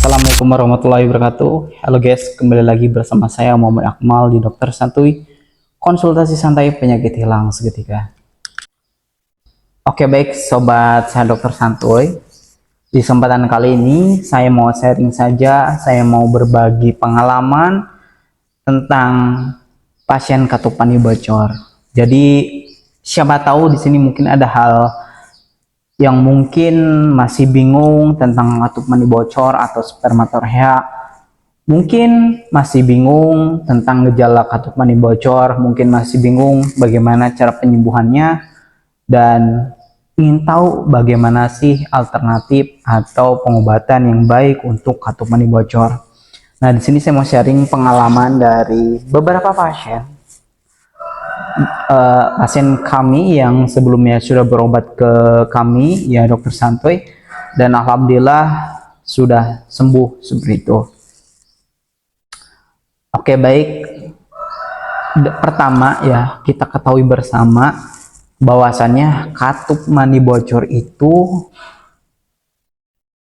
Assalamualaikum warahmatullahi wabarakatuh. Halo guys, kembali lagi bersama saya Muhammad Akmal di Dokter Santuy, konsultasi santai penyakit hilang seketika. Oke baik sobat saya Dokter Santuy, di kesempatan kali ini saya mau sharing saja, saya mau berbagi pengalaman tentang pasien katup mani bocor. Jadi siapa tahu di sini mungkin ada hal yang mungkin masih bingung tentang katup mani bocor atau spermatorrhea, mungkin masih bingung tentang gejala katup mani bocor, mungkin masih bingung bagaimana cara penyembuhannya, dan ingin tahu bagaimana sih alternatif atau pengobatan yang baik untuk katup mani bocor. Nah, di sini saya mau sharing pengalaman dari beberapa pasien kami yang sebelumnya sudah berobat ke kami ya Dokter Santuy, dan alhamdulillah sudah sembuh seperti itu. Oke baik, pertama ya kita ketahui bersama bahwasannya katup mani bocor itu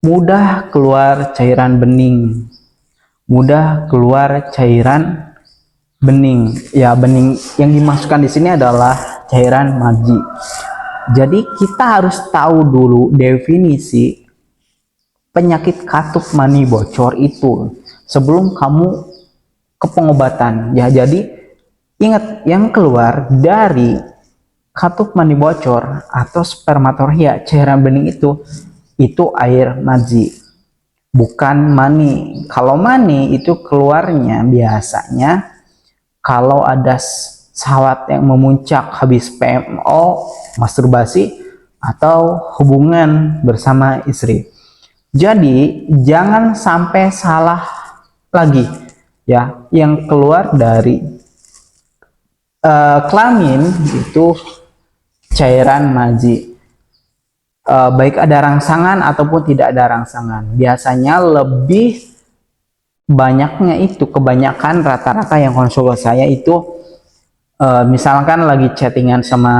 mudah keluar cairan bening, mudah keluar cairan bening. Ya, bening yang dimasukkan di sini adalah cairan maji. Jadi kita harus tahu dulu definisi penyakit katup mani bocor itu sebelum kamu ke pengobatan. Ya, jadi ingat, yang keluar dari katup mani bocor atau spermatorrhea cairan bening itu air maji, bukan mani. Kalau mani itu keluarnya biasanya kalau ada syahwat yang memuncak habis PMO, masturbasi, atau hubungan bersama istri. Jadi jangan sampai salah lagi ya, yang keluar dari kelamin itu cairan maji. Baik ada rangsangan ataupun tidak ada rangsangan. Biasanya lebih banyaknya itu, kebanyakan rata-rata yang konsul saya itu misalkan lagi chattingan sama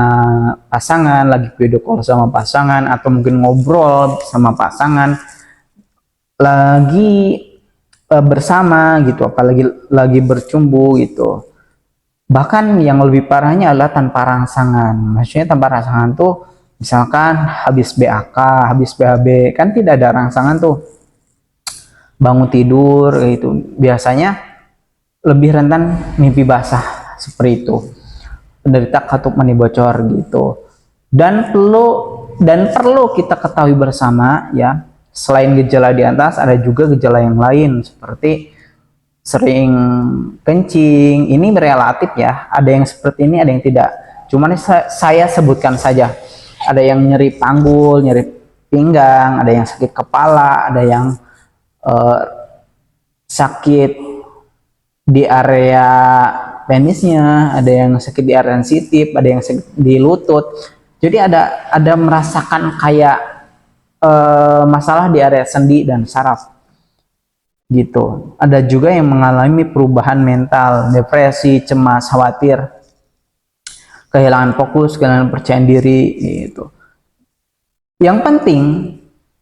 pasangan, lagi video call sama pasangan, atau mungkin ngobrol sama pasangan, lagi bersama gitu, apalagi lagi bercumbu gitu. Bahkan yang lebih parahnya adalah tanpa rangsangan. Maksudnya tanpa rangsangan tuh misalkan habis BAK, habis BAB, kan tidak ada rangsangan tuh, bangun tidur itu biasanya lebih rentan mimpi basah seperti itu, penderita katup mani bocor gitu. Dan perlu kita ketahui bersama ya, selain gejala di atas ada juga gejala yang lain seperti sering kencing. Ini relatif ya, ada yang seperti ini, ada yang tidak. Cuman saya sebutkan saja, ada yang nyeri panggul, nyeri pinggang, ada yang sakit kepala, ada yang sakit di area penisnya, ada yang sakit di area sensitif, ada yang sakit di lutut. Jadi ada merasakan kayak masalah di area sendi dan saraf gitu. Ada juga yang mengalami perubahan mental, depresi, cemas, khawatir, kehilangan fokus, kehilangan percaya diri gitu. Yang penting,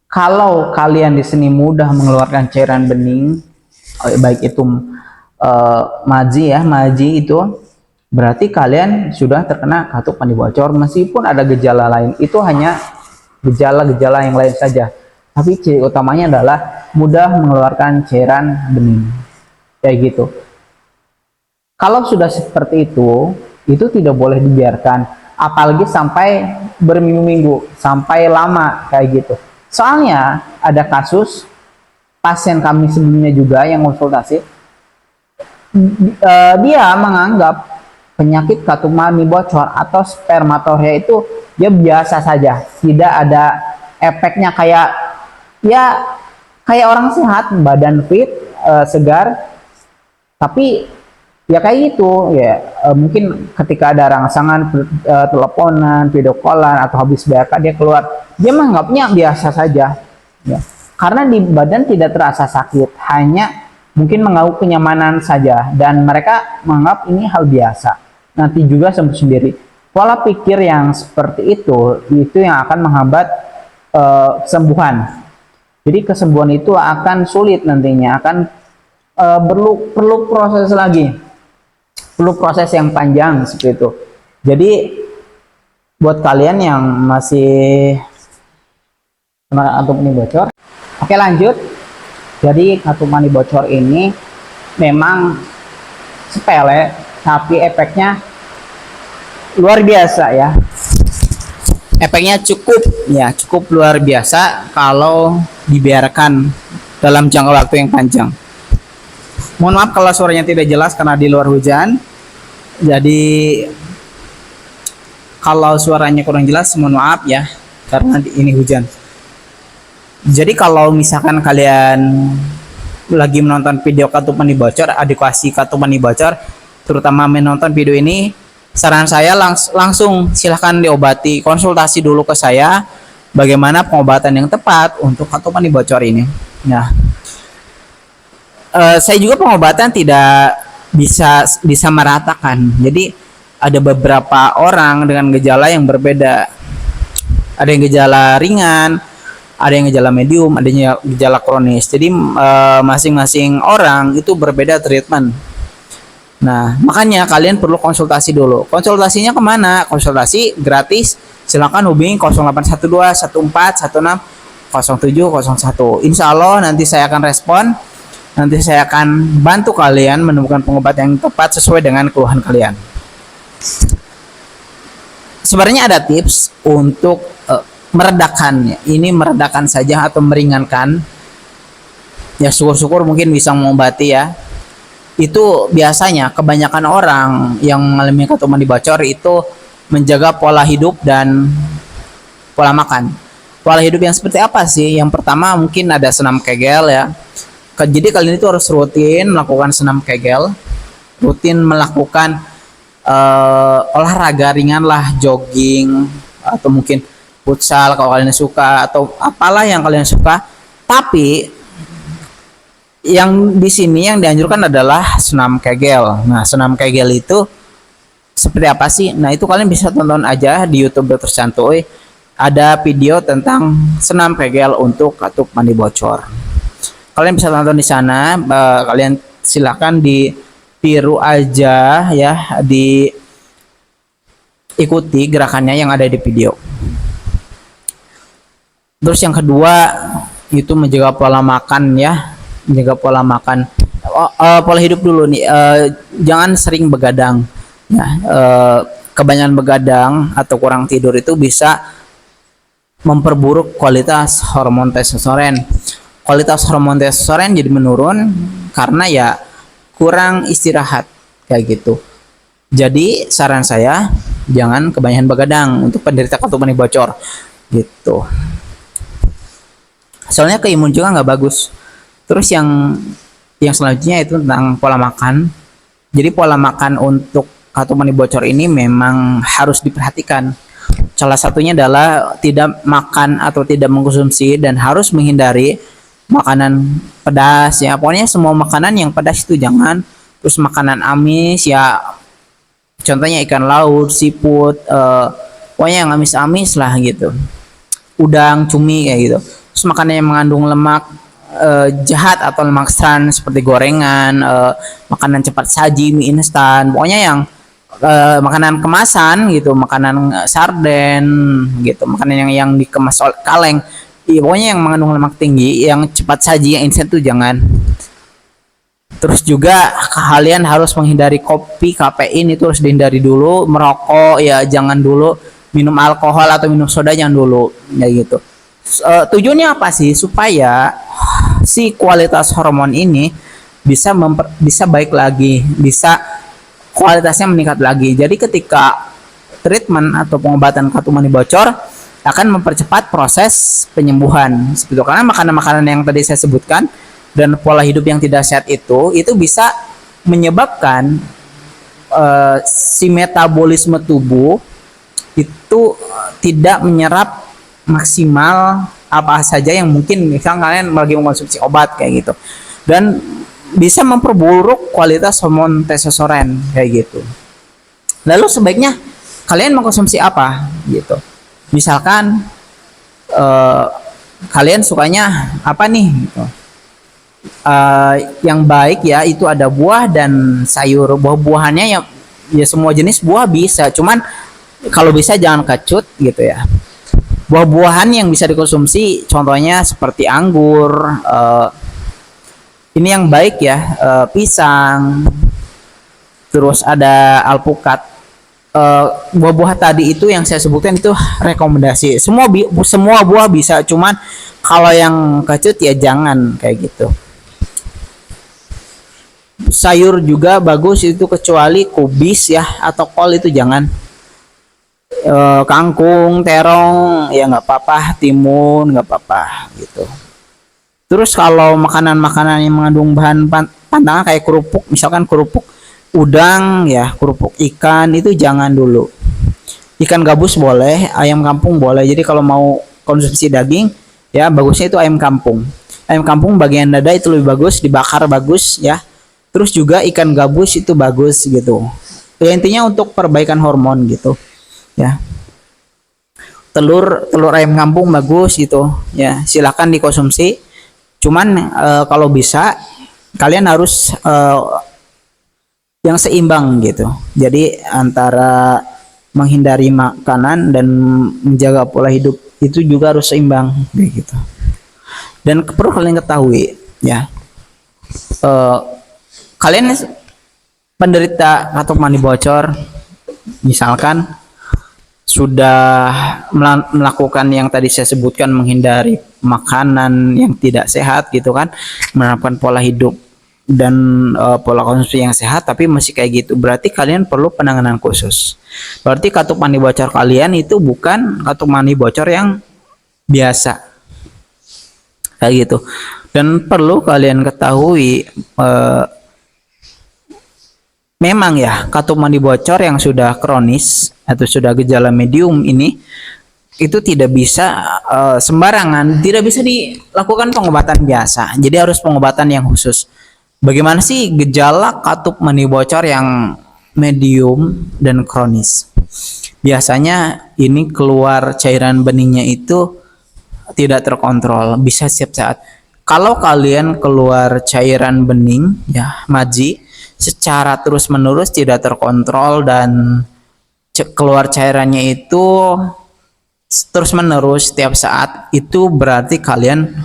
kalau kalian di sini mudah mengeluarkan cairan bening, baik itu maji ya, maji itu berarti kalian sudah terkena katup mani bocor. Meskipun ada gejala lain, itu hanya gejala-gejala yang lain saja, tapi ciri utamanya adalah mudah mengeluarkan cairan bening kayak gitu. Kalau sudah seperti itu tidak boleh dibiarkan, apalagi sampai berminggu-minggu, sampai lama kayak gitu. Soalnya ada kasus pasien kami sebelumnya juga yang konsultasi, dia menganggap penyakit katup mani bocor atau spermatorrhea itu dia biasa saja, tidak ada efeknya, kayak orang sehat, badan fit, segar, tapi ya kayak gitu ya. Mungkin ketika ada rangsangan, teleponan, video callan, atau habis BAK dia keluar, dia menganggapnya biasa saja ya, karena di badan tidak terasa sakit, hanya mungkin mengganggu kenyamanan saja, dan mereka menganggap ini hal biasa, nanti juga sembuh sendiri. Pola pikir yang seperti itu yang akan menghambat kesembuhan. Jadi kesembuhan itu akan sulit nantinya, akan perlu proses lagi, perlu proses yang panjang seperti itu. Jadi buat kalian yang masih kena kartu mani bocor, oke lanjut. Jadi kartu mani bocor ini memang sepele, tapi efeknya luar biasa ya. Efeknya cukup luar biasa kalau dibiarkan dalam jangka waktu yang panjang. Mohon maaf kalau suaranya tidak jelas karena di luar hujan. Jadi kalau suaranya kurang jelas mohon maaf ya, karena ini hujan. Jadi kalau misalkan kalian lagi menonton video kartu mani bocor, edukasi kartu mani bocor, terutama menonton video ini, saran saya langsung silahkan diobati, konsultasi dulu ke saya bagaimana pengobatan yang tepat untuk kartu mani bocor ini. Nah, saya juga pengobatan tidak bisa meratakan. Jadi ada beberapa orang dengan gejala yang berbeda. Ada yang gejala ringan, ada yang gejala medium, ada yang gejala kronis. Jadi masing-masing orang itu berbeda treatment. Nah, makanya kalian perlu konsultasi dulu. Konsultasinya kemana? Konsultasi gratis. Silakan hubungi 0812 14 16 0701. Insya Allah nanti saya akan respon. Nanti saya akan bantu kalian menemukan pengobatan yang tepat sesuai dengan keluhan kalian. Sebenarnya ada tips untuk meredakannya. Ini meredakan saja atau meringankan. Ya syukur-syukur mungkin bisa mengobati ya. Itu biasanya kebanyakan orang yang mengalami kartu mani bocor itu menjaga pola hidup dan pola makan. Pola hidup yang seperti apa sih? Yang pertama mungkin ada senam Kegel ya. Jadi kalian itu harus rutin melakukan senam Kegel, rutin melakukan olahraga ringan lah, jogging atau mungkin futsal kalau kalian suka, atau apalah yang kalian suka. Tapi yang di sini yang dianjurkan adalah senam Kegel. Nah, senam Kegel itu seperti apa sih? Nah, itu kalian bisa tonton aja di YouTube Dr. Santuy. Ada video tentang senam Kegel untuk kartu mani bocor. Kalian bisa tonton di sana. Kalian silakan ditiru aja ya, diikuti gerakannya yang ada di video. Terus yang kedua itu menjaga pola makan ya. Menjaga pola makan, pola hidup dulu nih, jangan sering begadang ya. Kebanyakan begadang atau kurang tidur itu bisa memperburuk kualitas hormon testosteron. Kualitas hormon testosteron jadi menurun karena ya kurang istirahat kayak gitu. Jadi saran saya jangan kebanyakan begadang untuk penderita kartu mani bocor gitu. Soalnya ke imun juga nggak bagus. Terus yang selanjutnya itu tentang pola makan. Jadi pola makan untuk kartu mani bocor ini memang harus diperhatikan. Salah satunya adalah tidak makan atau tidak mengkonsumsi dan harus menghindari makanan pedas ya. Pokoknya semua makanan yang pedas itu jangan. Terus makanan amis ya, contohnya ikan laut, seafood, pokoknya yang amis-amis lah gitu. Udang, cumi kayak gitu. Terus makanan yang mengandung lemak jahat atau lemak trans seperti gorengan, makanan cepat saji, mie instan, pokoknya yang makanan kemasan gitu, makanan sarden gitu, makanan yang dikemas kaleng, ya, pokoknya yang mengandung lemak tinggi, yang cepat saji, yang instan tuh jangan. Terus juga kalian harus menghindari kopi, kafein itu harus dihindari dulu. Merokok ya jangan dulu, minum alkohol atau minum soda jangan dulu ya gitu. Tujuannya apa sih? Supaya si kualitas hormon ini bisa baik lagi, bisa kualitasnya meningkat lagi. Jadi ketika treatment atau pengobatan kartu mani bocor akan mempercepat proses penyembuhan. Seperti itu. Karena makanan-makanan yang tadi saya sebutkan dan pola hidup yang tidak sehat itu bisa menyebabkan si metabolisme tubuh itu tidak menyerap maksimal apa saja yang mungkin misalnya kalian lagi mengkonsumsi obat kayak gitu, dan bisa memperburuk kualitas hormon testosteron kayak gitu. Lalu sebaiknya kalian mengkonsumsi apa gitu? Misalkan kalian sukanya apa nih gitu. Yang baik ya itu ada buah dan sayur. Buah-buahannya ya semua jenis buah bisa, cuman kalau bisa jangan kecut gitu ya. Buah-buahan yang bisa dikonsumsi contohnya seperti anggur, ini yang baik ya, pisang, terus ada alpukat. Buah-buah tadi itu yang saya sebutkan itu rekomendasi. Semua buah bisa, cuman kalau yang kecut ya jangan kayak gitu. Sayur juga bagus itu kecuali kubis ya atau kol itu jangan. Kangkung, terong ya nggak apa-apa, timun nggak apa-apa gitu. Terus kalau makanan-makanan yang mengandung bahan pantangan kayak kerupuk, misalkan kerupuk udang ya, kerupuk ikan itu jangan dulu. Ikan gabus boleh, ayam kampung boleh. Jadi kalau mau konsumsi daging ya bagusnya itu ayam kampung. Ayam kampung bagian dada itu lebih bagus, dibakar bagus ya. Terus juga ikan gabus itu bagus gitu. Ya, intinya untuk perbaikan hormon gitu ya. Telur ayam kampung bagus gitu ya, silakan dikonsumsi. Cuman kalau bisa kalian harus yang seimbang gitu. Jadi antara menghindari makanan dan menjaga pola hidup itu juga harus seimbang kayak gitu. Dan perlu kalian ketahui ya, kalian penderita katup mani bocor misalkan sudah melakukan yang tadi saya sebutkan, menghindari makanan yang tidak sehat gitu kan, menerapkan pola hidup dan pola konsumsi yang sehat tapi masih kayak gitu, berarti kalian perlu penanganan khusus. Berarti katup mani bocor kalian itu bukan katup mani bocor yang biasa kayak gitu. Dan perlu kalian ketahui, memang ya katup mani bocor yang sudah kronis atau sudah gejala medium ini itu tidak bisa sembarangan, tidak bisa dilakukan pengobatan biasa. Jadi harus pengobatan yang khusus. Bagaimana sih gejala katup mani bocor yang medium dan kronis? Biasanya ini keluar cairan benihnya itu tidak terkontrol, bisa setiap saat. Kalau kalian keluar cairan bening ya, maji, secara terus-menerus tidak terkontrol dan keluar cairannya itu terus-menerus setiap saat, itu berarti kalian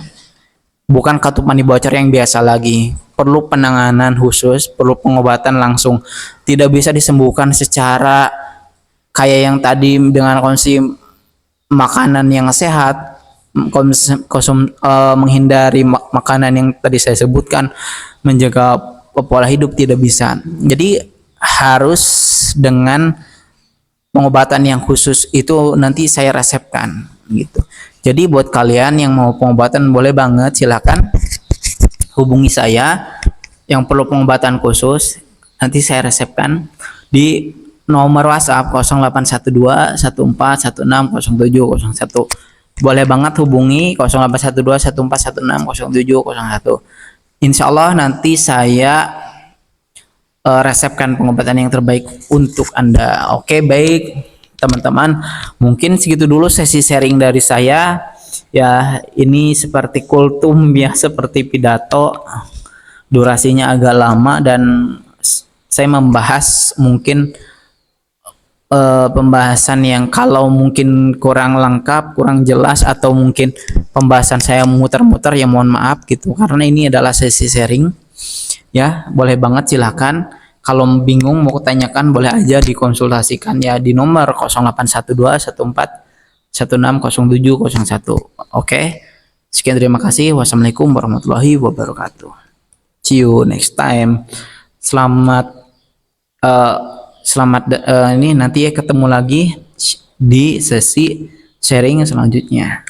bukan katup mani bocor yang biasa lagi. Perlu penanganan khusus, perlu pengobatan langsung. Tidak bisa disembuhkan secara kayak yang tadi dengan konsumsi makanan yang sehat, menghindari makanan yang tadi saya sebutkan, menjaga pola hidup, tidak bisa. Jadi harus dengan pengobatan yang khusus, itu nanti saya resepkan gitu. Jadi buat kalian yang mau pengobatan boleh banget silakan hubungi saya yang perlu pengobatan khusus, nanti saya resepkan di nomor WhatsApp 0812 14 16 0701. Boleh banget hubungi 0812 14 16 0701. Insya Allah nanti saya resepkan pengobatan yang terbaik untuk Anda. Oke, baik teman-teman, mungkin segitu dulu sesi sharing dari saya ya. Ini seperti kultum ya, seperti pidato, durasinya agak lama dan saya membahas mungkin pembahasan yang kalau mungkin kurang lengkap, kurang jelas, atau mungkin pembahasan saya muter-muter ya mohon maaf gitu, karena ini adalah sesi sharing ya. Boleh banget silakan, kalau bingung mau tanyakan boleh aja dikonsultasikan ya di nomor 0812 14 16 0701. Oke, sekian, terima kasih. Wassalamualaikum warahmatullahi wabarakatuh. See you next time. Selamat ini nanti ya ketemu lagi di sesi sharing selanjutnya.